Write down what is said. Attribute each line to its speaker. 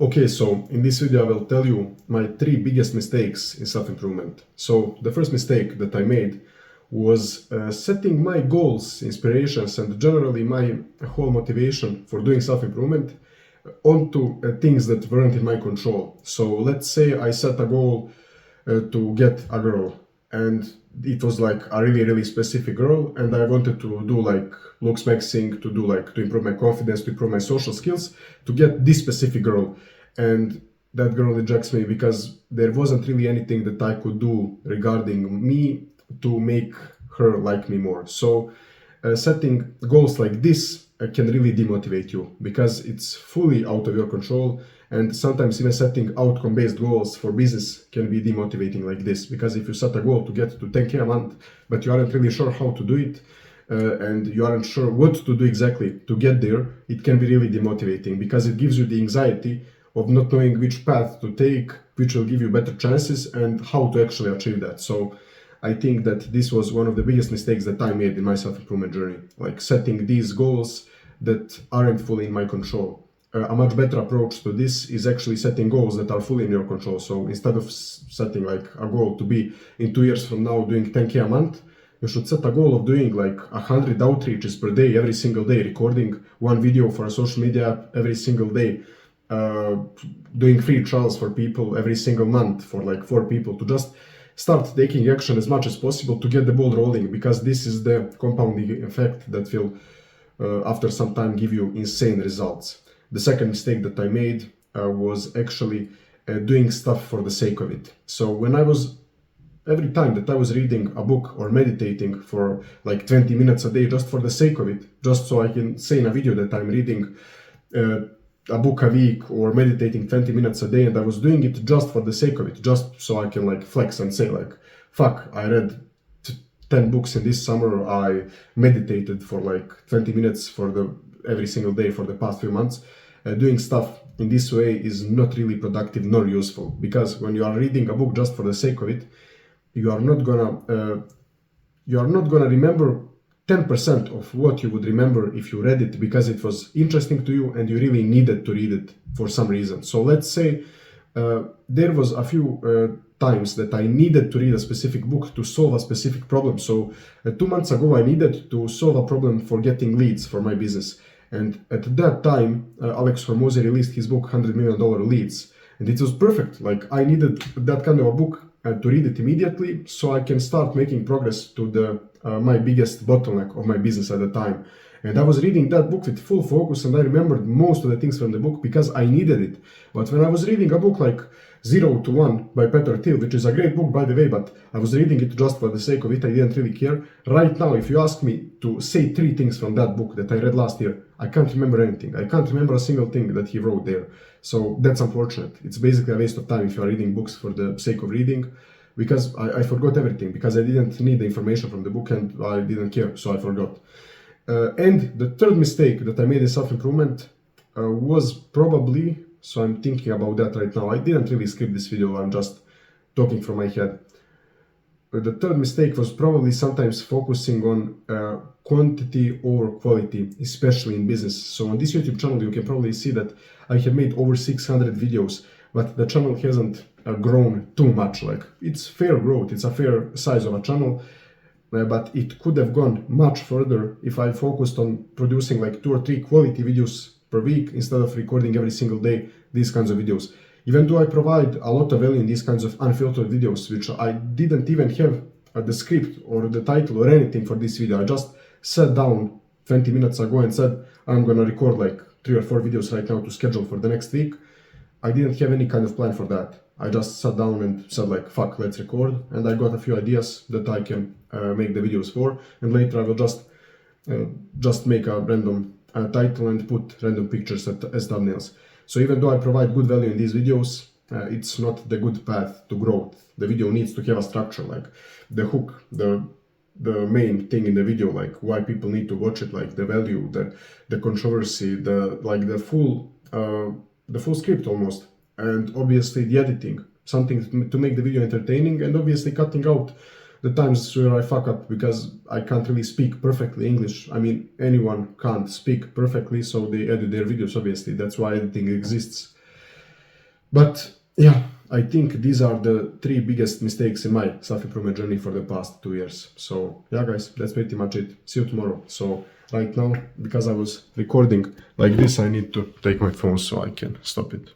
Speaker 1: Okay, so in this video I will tell you my 3 biggest mistakes in self-improvement. So the first mistake that I made was setting my goals, inspirations, and generally my whole motivation for doing self-improvement onto things that weren't in my control. So let's say I set a goal to get a girl, and it was like a really specific girl, and I wanted to do like looks maxing, to improve my confidence, to improve my social skills, to get this specific girl. And that girl rejects me because there wasn't really anything that I could do regarding me to make her like me more. So setting goals like this can really demotivate you because it's fully out of your control, and sometimes even setting outcome-based goals for business can be demotivating like this, because if you set a goal to get to 10K a month but you aren't really sure how to do it, and you aren't sure what to do exactly to get there, it can be really demotivating because it gives you the anxiety of not knowing which path to take, which will give you better chances, and how to actually achieve that. So I think that this was one of the biggest mistakes that I made in my self-improvement journey, like setting these goals that aren't fully in my control. A much better approach to this is actually setting goals that are fully in your control. So instead of setting like a goal to be in 2 years from now doing 10K a month, you should set a goal of doing like 100 outreaches per day, every single day, recording one video for a social media app every single day, doing free trials for people every single month for like 4 people, to just start taking action as much as possible to get the ball rolling, because this is the compounding effect that will after some time give you insane results. The second mistake that I made was actually doing stuff for the sake of it. So every time that I was reading a book or meditating for like 20 minutes a day just for the sake of it, just so I can say in a video that I'm reading a book a week or meditating 20 minutes a day, and I was doing it just for the sake of it, just so I can like flex and say like, fuck, I read 10 books in this summer, I meditated for like 20 minutes every single day for the past few months. Doing stuff in this way is not really productive nor useful, because when you are reading a book just for the sake of it, you are not gonna remember 10% of what you would remember if you read it because it was interesting to you and you really needed to read it for some reason. So let's say there was a few times that I needed to read a specific book to solve a specific problem. So 2 months ago I needed to solve a problem for getting leads for my business, and at that time Alex Hormozi released his book $100 Million Leads, and it was perfect. Like, I needed that kind of a book to read it immediately so I can start making progress to the my biggest bottleneck of my business at the time. And I was reading that book with full focus, and I remembered most of the things from the book because I needed it. But when I was reading a book like 0 to 1 by Peter Thiel, which is a great book by the way, but I was reading it just for the sake of it, I didn't really care. Right now, if you ask me to say 3 things from that book that I read last year, I can't remember anything. I can't remember a single thing that he wrote there. So that's unfortunate. It's basically a waste of time if you are reading books for the sake of reading, because I forgot everything, because I didn't need the information from the book and I didn't care, so I forgot. And the third mistake that I made in self-improvement was probably, so I'm thinking about that right now, I didn't really script this video, I'm just talking from my head. The third mistake was probably sometimes focusing on quantity over quality, especially in business. So on this YouTube channel you can probably see that I have made over 600 videos, but the channel hasn't grown too much. Like, it's fair growth, it's a fair size of a channel, but it could have gone much further if I focused on producing like 2 or 3 quality videos per week instead of recording every single day these kinds of videos. Even though I provide a lot of value in these kinds of unfiltered videos, which I didn't even have the script or the title or anything for this video, I just sat down 20 minutes ago and said I'm gonna record like 3 or 4 videos right now to schedule for the next week. I didn't have any kind of plan for that. I just sat down and said like, fuck, let's record, and I got a few ideas that I can make the videos for, and later I will just make a random title and put random pictures as thumbnails. So even though I provide good value in these videos, it's not the good path to growth. The video needs to have a structure, like the hook, the main thing in the video, like why people need to watch it, like the value, the controversy, the full script almost, and obviously the editing, something to make the video entertaining, and obviously cutting out the times where I fuck up because I can't really speak perfectly English. I mean, anyone can't speak perfectly, so they edit their videos, obviously. That's why editing exists. But yeah, I think these are the 3 biggest mistakes in my self-improvement journey for the past 2 years. So yeah, guys, that's pretty much it. See you tomorrow. So right now, because I was recording like this, I need to take my phone so I can stop it.